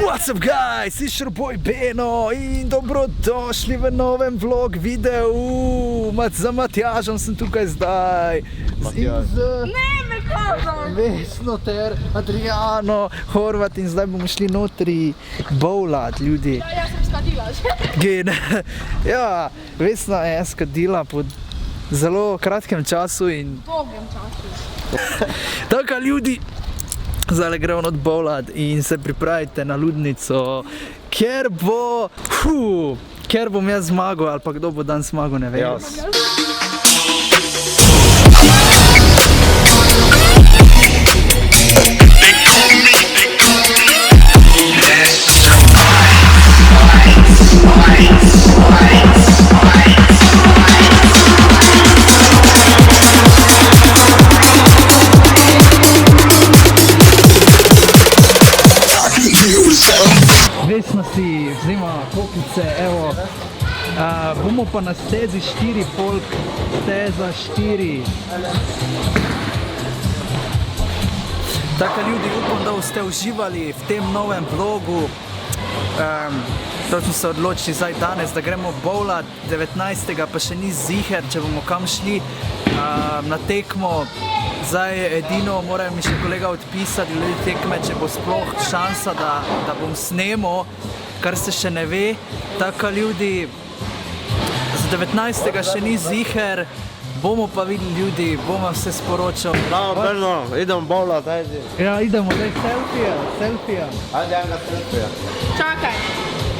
What's up guys, it's your boy Beno in dobrodošli v novem vlog videu. Za Matjažem sem tukaj zdaj. Ne, me kažem! Vesno ter Adriano, Horvat in zdaj bomo šli notri bowlat, ljudi. Ja, jaz sem skadila že. Gen. Ja, Vesna je skadila po zelo kratkem času in... Dolgem času. Tako ljudi, zdaj gremo odbowlat in se pripravite na ludnico, kjer bom jaz zmagal, ali pa kdo bo dan zmagal, ne vem. Vesna si vzima kopice, evo. Bomo pa na stezi 4 folk, steza 4. Tako ljudi, upam, da boste uživali v tem novem vlogu. Točno se odločili zdaj danes, da gremo bowlat, 19. pa še ni ziher, če bomo kam šli na tekmo. Zdaj edino morajo mi še kolega odpisati glede tekme, če bo sploh šansa, da bom snemal, kar se še ne ve. Tako ljudi, z 19. še ni ziher, bomo pa videli ljudi, bom vam vse sporočal. Bravo, Brno, idemo bowlat, ajde. Ja, idemo, daj selfija. Ajde, enega selfija. Čakaj.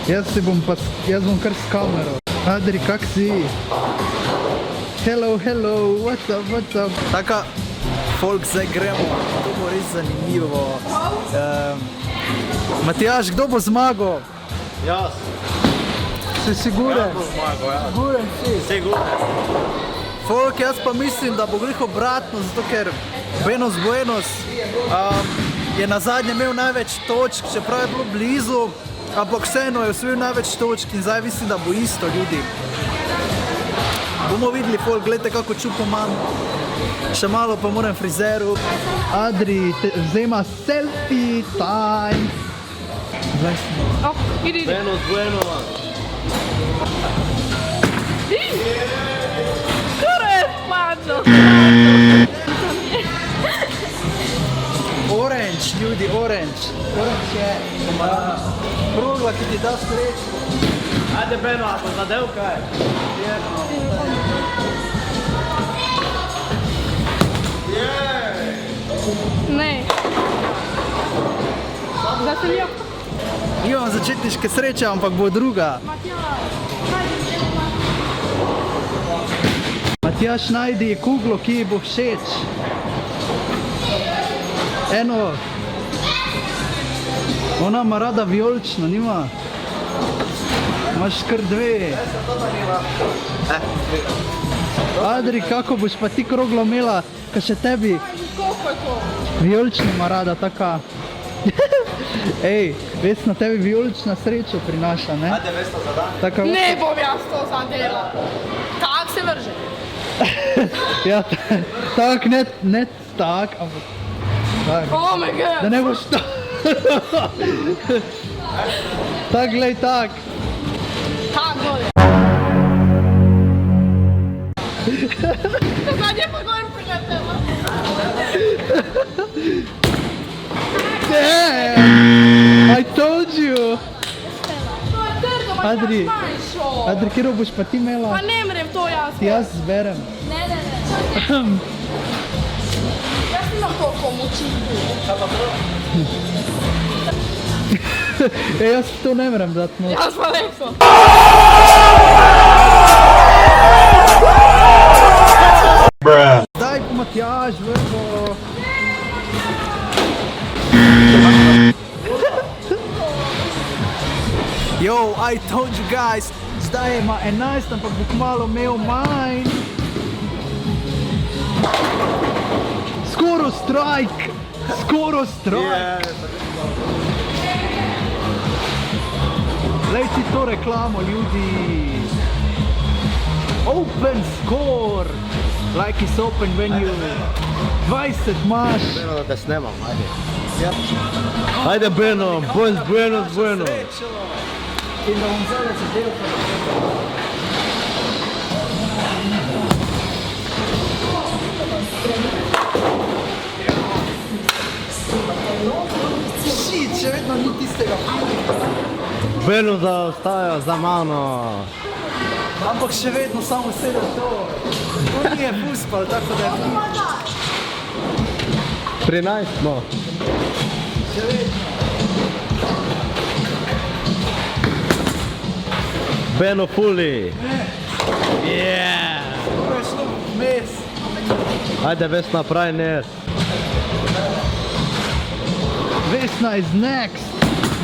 Jaz bom kar s kamero. Adri, kak si? Hello, what's up? Taka, folk, zdaj gremo, to bo res zanimivo. Matjaž, kdo bo zmagal? Jaz. Si siguren? Jaz bo zmagal, ja. Siguren si? Siguren. Folk, jaz pa mislim, da bo glih obratno, zato ker Benos Buenos je na zadnje imel največ točk, čeprav je bilo blizu, ampak vseeno je osvojil največ točk in zdaj mislim, da bo isto, ljudi. Bomo videli, folk, gledajte, kako čupo imam. Še malo pa moram frizeru. Adri, vzema selfie time. Zdaj smo. Idi. Benos Bueno. Skoro je spadlo. Orange, ljudi, orange. Orange je krogla, ki ti da srečo. Ajde, Beno, a bo zadev kaj? Ne. Da sem jo. Imam začetniške sreče, ampak bo druga. Matjaž, najdi kuglo, ki ji bo všeč. Eno. Ona ima rada vijolično, nima? Imaš kar dve. Adri, kako boš pa ti kroglo imela, ka še tebi Koliko je to? vijolično ima rada, taka. Ej, Vesna, tebi vijolična srečo prinaša, ne? Ajde, Vesna, za dan. Taka, Ne bom jaz to zadela. Tak se vrže. ja, tak, ne tak, ampak tak. Oh my god. Da ne boš tak. Tak, glej, tak. Tak dole. Zadnje pa gor priletela. Damn! I told you! To je trdo, ma Adri. jaz manjšo. Adri, kjero boš pa ti imela? Pa ne mrem to jaz. Jaz zberem. Ne. Jaz nimam toliko moči. Ej, jaz to ne morem dati, no. Jaz pa lepo. Daj pa Matjaž, vrbo. Yo, I told you guys, zdaj ima 11, ampak bo kmalu imel manj. Skoro strike! Glej si to reklamo, ljudi. Open score! Like is open when you 20 imaš. Beno, da te snemam, ajde. Ajde Beno, buenos, buenos, buenos. In da bom zdaj zadev. Shit, še vedno ni tistega feelinga. Beno zaostaja za mano. Ampak še vedno samo sedem to. To ni je fuspal, tako da je 13 smo. še vedno. Beno puli. Yeah. To je šlo vmes. Ajde Vesna, pravi nes. Vesna is next.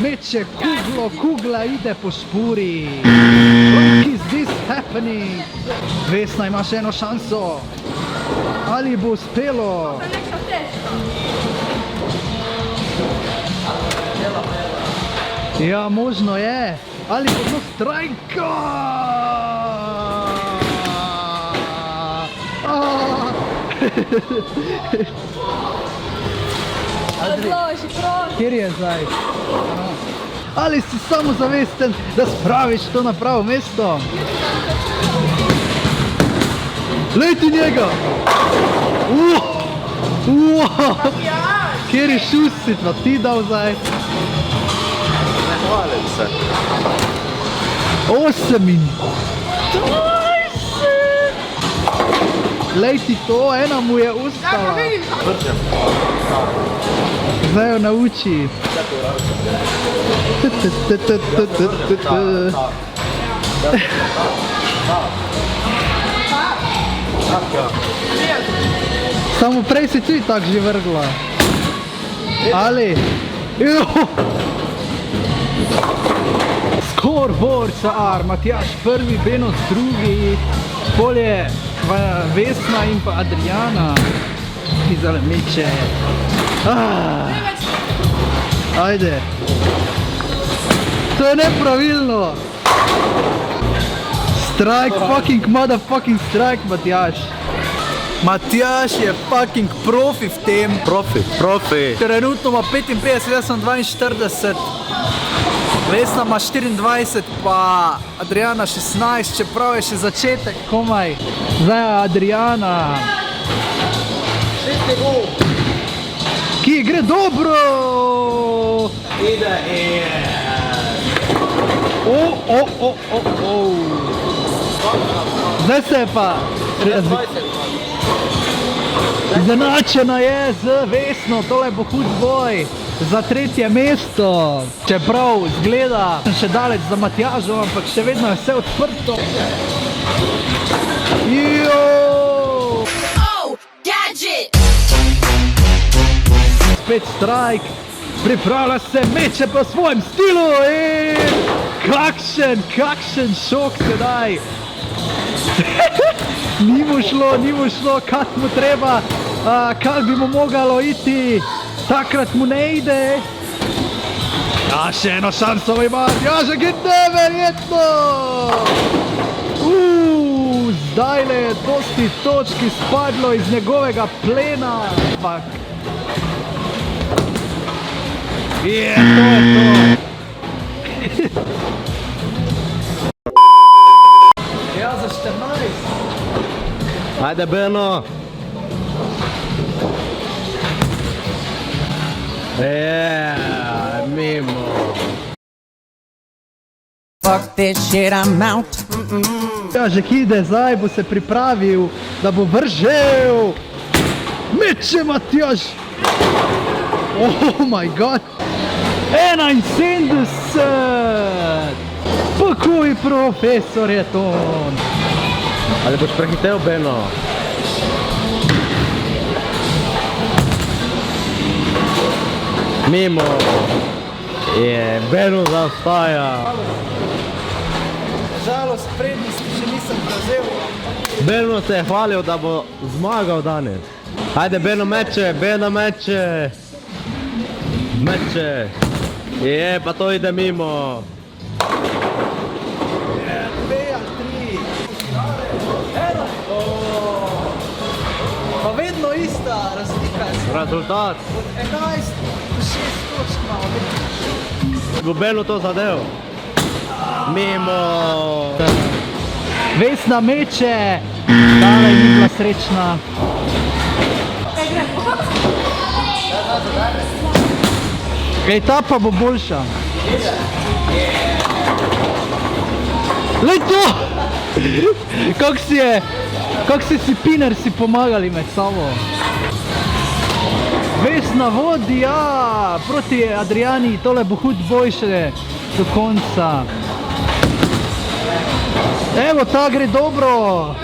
Meče kuglo, kugla ide po špuri. What is this happening? Vesna ima še eno šanso. Ali bo uspelo? Neka teška. Ja, možno je. Ali bo to strajka? Odloži, prosim. Kjer je zdaj? Ali si samozavesten, da spraviš to na pravo mesto? Lejti njega! Kjer je šusit, pa ti dal zdaj? Ne hvalim se. 28! Lejti to, ena mu je Ja, ustala. pa vidim. Vrčem. Zdaj jo nauči. Samo prej si ti tak že vrgla. Ali? Scoreboard za Ar, Matjaž prvi, Benos drugi, polje Vesna in pa Adriana. Zdaj meče. Ajde. To je nepravilno. Strike, fucking motherfucking strike, Matjaž. Matjaž je fucking profi v tem. Profi. Trenutno ima 55, jaz sem 42. Vesna ima 24, pa Adriana 16, čeprav je še začetek komaj. Zdaj je Adriana. Ki gre dobro! Ide Zdaj se je pa izenačena je z Vesno, tole bo hud boj za tretje mesto. Čeprav zgleda še daleč za Matjažom, ampak še vedno je vse odprto. Spet strike, pripravlja se, meče po svojem stilu in kakšen šok sedaj. Ni mu šlo, kad mu treba, kad bi mu mogalo iti, takrat mu ne ide. Ja, še eno šanso ima, ja, že je neverjetno. Zdajle je dosti točki spadlo iz njegovega plena. To je to. Ja, za 14. Ajde Beno. Mimo. Fuck this shit, I'm out. Ja, že ide, zdaj bo se pripravil, da bo vržel. Meče Matjaž. Oh my god. 71. Pokoj profesor je to. Ali boš prehitel Beno? Mimo. Beno zaostaja. Žalost, prednosti še nisem prevzel. Beno se je hvalil, da bo zmagal danes. Ajde Beno meče. Meče. Pa to ide mimo. 2 ali 3. Pa vedno ista razlika. Rezultat. Od 11 do točk imamo. Gobelu to zadev. Mimo. Vesna meče, tale ni bila srečna. Ej, ta pa bo boljša. Lej to! Kak si Piner si pomagali med sabo. Vesna vodi, ja, proti Adriani, tole bo hud boj še do konca. Evo, ta gre dobro.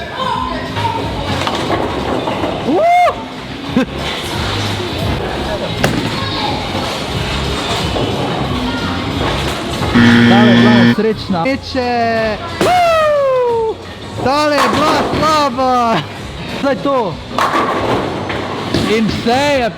Tale je bila nesrečna. Meče. Tale je bila slaba. Zdaj to. In vse je.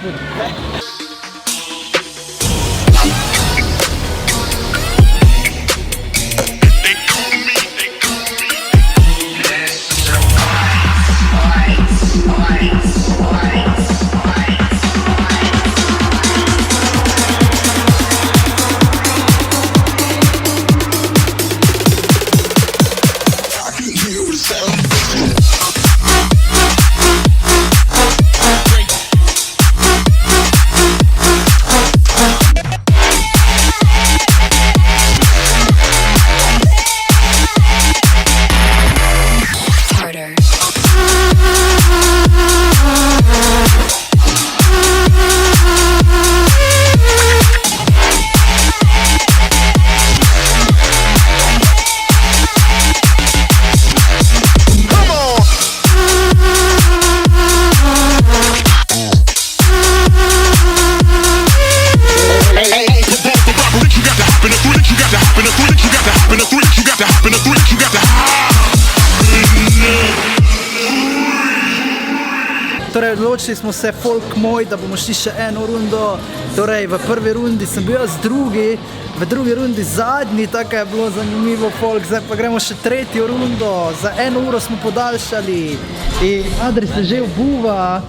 Torej, odločili smo se, folk moj, da bomo šli še eno rundo. Torej, v prvi rundi sem bil jaz drugi, v drugi rundi zadnji, tako je bilo zanimivo, folk. Zdaj pa gremo še tretjo rundo, za 1 uro smo podaljšali. In Adri se že obuva,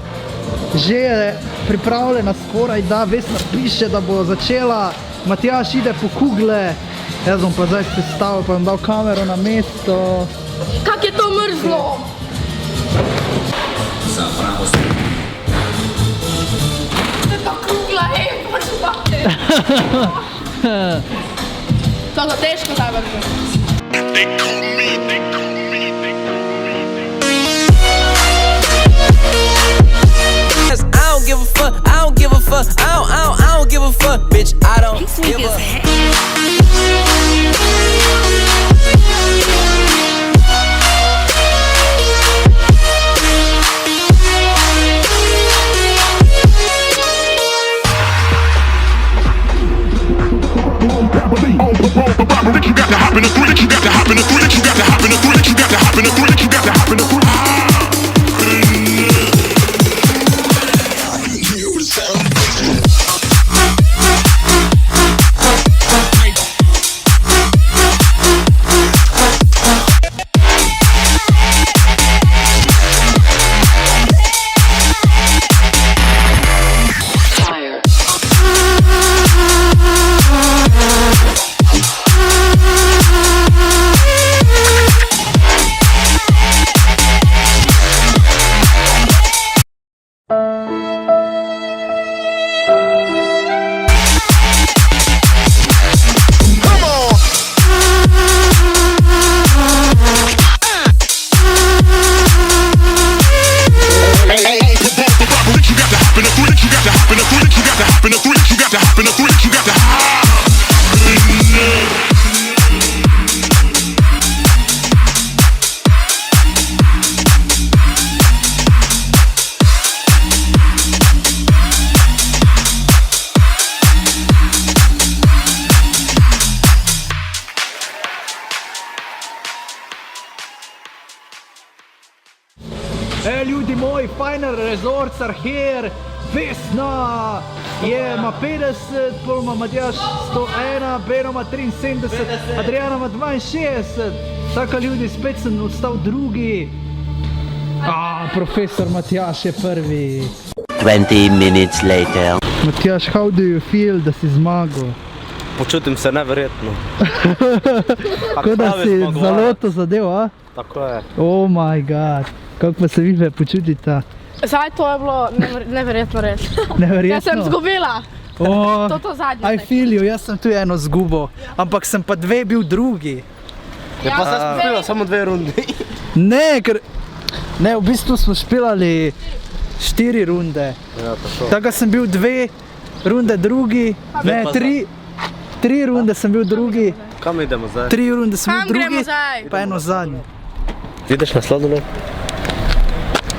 že je pripravljena skoraj, da Vesna piše, da bo začela. Matjaž ide po kugle, jaz bom pa zdaj sestavil, pa bom dal kamero na mesto. Kak je to mrzlo? To je pa krugla, pač bate. To je težko zavrže. I don't give a fuck, I don't give a fuck, I don't give a fuck, bitch, I don't give a fuck. You got to hop in the three, you got to hop in the three, you got to hop in the three, you got to hop in the three, you got to hop in the three. Ljudi moji, Final Resorts are here, Vesna ima 50, pol ima Matjaž 101, Beno ima 73, Adriana ima 62. Tako ljudi, spet sem ostal drugi. Profesor Matjaž je prvi. 20 minutes later. Matjaž, how do you feel, da si zmagal? Počutim se neverjetno. Kot da si zaloto zadev, a? Tako je. Oh my god, kako pa se vi počutite? Zdaj to je bilo neverjetno res. Neverjetno? Jaz sem zgubila. Oh, To zadnje. I feel you, jaz sem tu eno zgubo, ampak sem pa dve bil drugi. Je pa se spila samo 2 rundi. Ne, ker... Ne, v bistvu smo špilali 4 runde. Ja, tako. Tako sem bil 2 runde drugi, ne, pa 3 runde sem bil drugi, Kam idemo zdaj? 3 runde sem bil Kam gremo drugi, zdaj? pa eno zadnje. Ideš na sladoled?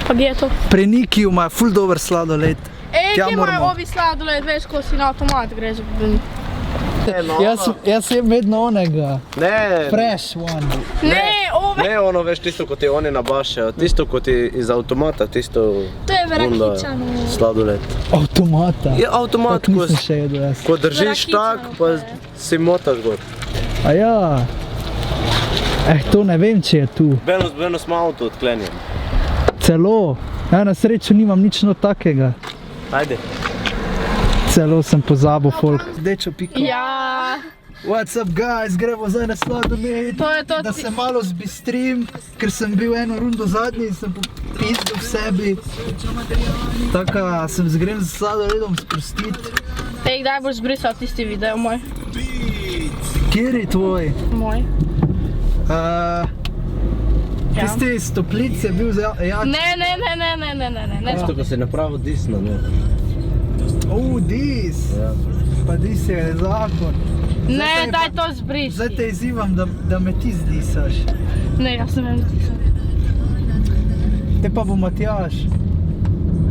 Pa gdje je to? Pri Nikiju ima ful dober sladoled. Ej, Tja kje imajo moramo. ovi sladoled, veš, ko si na avtomat greš. Jaz sem vedno onega, Ne, fresh one. Ne, ove, ne ono veš tisto, ko ti oni nabašajo, tisto, ko ti iz avtomata, tisto to je runda verakičano. sladoled. Avtomata. Je avtomat, Tak ko, nisem še jedel jaz. ko držiš tak, pa si motaš gor. A ja. To ne vem, če je tu. Beno smo avto odklenjen. Celo. Ja, na srečo nimam nič no takega. Ajde. Celo sem pozabil folk. Rdečo piko. Ja, What's up guys, gremo zdaj na sladoled, to je to. da se malo zbistrim, ker sem bil eno rundo zadnji in sem popizdil v sebi. Taka sem grem z sladoledom sprostiti. Ej, kdaj boš zbrisal tisti video moj? Kjer je tvoj? Moj. Tisti iz toplic je bil jak. Ne. Tisto, ko si napravil disno, ne? Dis. Ja. Pa dis je zakon. Ne, daj to zbrisi. Zdaj te izzivam, da me ti zdisaš. Ne, jaz ne vem, ti sem. Te pa bo Matjaž.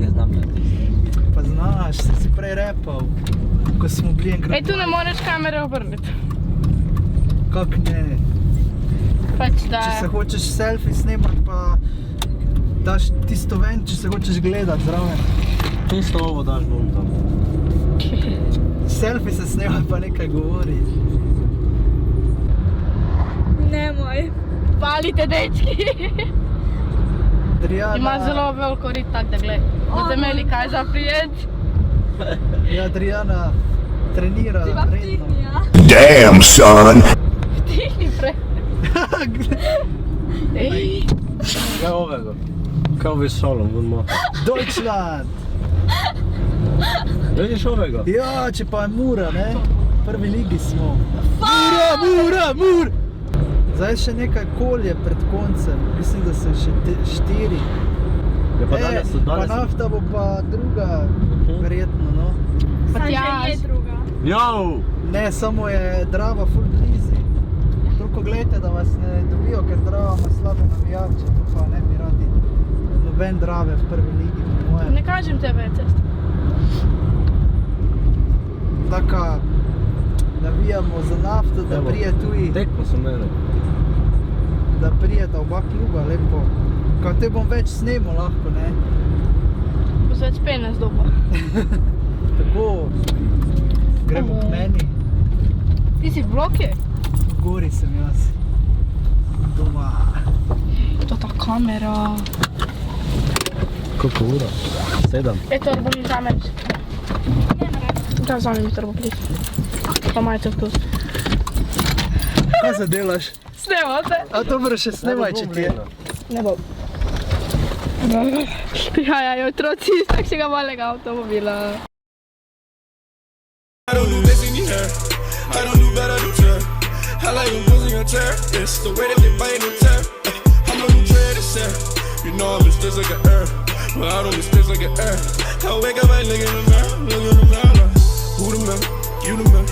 Ne znam ne. Pa znaš, si prej repal, ko smo bili enkrat. Ej, tu ne moreš kamere obrniti. Kak ne? Pač da. Če se hočeš selfie snemati, pa daš tisto ven, če se hočeš gledati zraven. Tisto ovo daš bom tam. Selfie se snema, pa nekaj govori. Ne moj. Palite, dečki. Adriana, Ima zelo veliko rit, tak da gled. Boste imeli kaj za prijet. Ja, Adriana trenira redno. Damn, son. Tihni prej. Ej, Kaj ovega? Kaj ovi šolom, bom malo. Deutschland! Vidiš ovega? Ja, če pa je Mura, ne? V prvi ligi smo. Mura! Zdaj še nekaj kolje pred koncem. Mislim, da so še 4. Ja, pa danes so Pa nafta bo pa druga, verjetno, no. Matjaž. Jau! Ne, samo je Drava ful blizu. Toliko gledajte, da vas ne dobijo, ker Drava ima slabe navijače, to pa ne bi radi noben Drave v prvi ligi, po mojem. Ne kažem tebe, cest. Taka, navijamo za nafto, da Evo, prije tuji, Tekmo so imeli. da prijeta oba kluba, lepo. Kao te bom več snemal lahko, ne? Bo se več pene zdoba. Tako, gremo k meni, Ti si v bloki? v gori sem jaz. Doma. To ta kamera. Koliko ura? 7. Ej, torbo mi vzameš. Da, vzami mi torbo, please. Pa majte v tost. Kaj zadelaš? Snemo se. A dobro še snemaj, če ti je. Ne bo. Ja, otroci iz takšnega malega avtomobila. I don't do this in your hair. I don't do bad, I do tear. I like them pussy and tear. It's the way that they bite and tear. I'm a new trade, it's sad. You know I'm mistakes like an herb. But I don't mistakes like an herb. I wake up, I look in the mirror, like, who the man? You the man.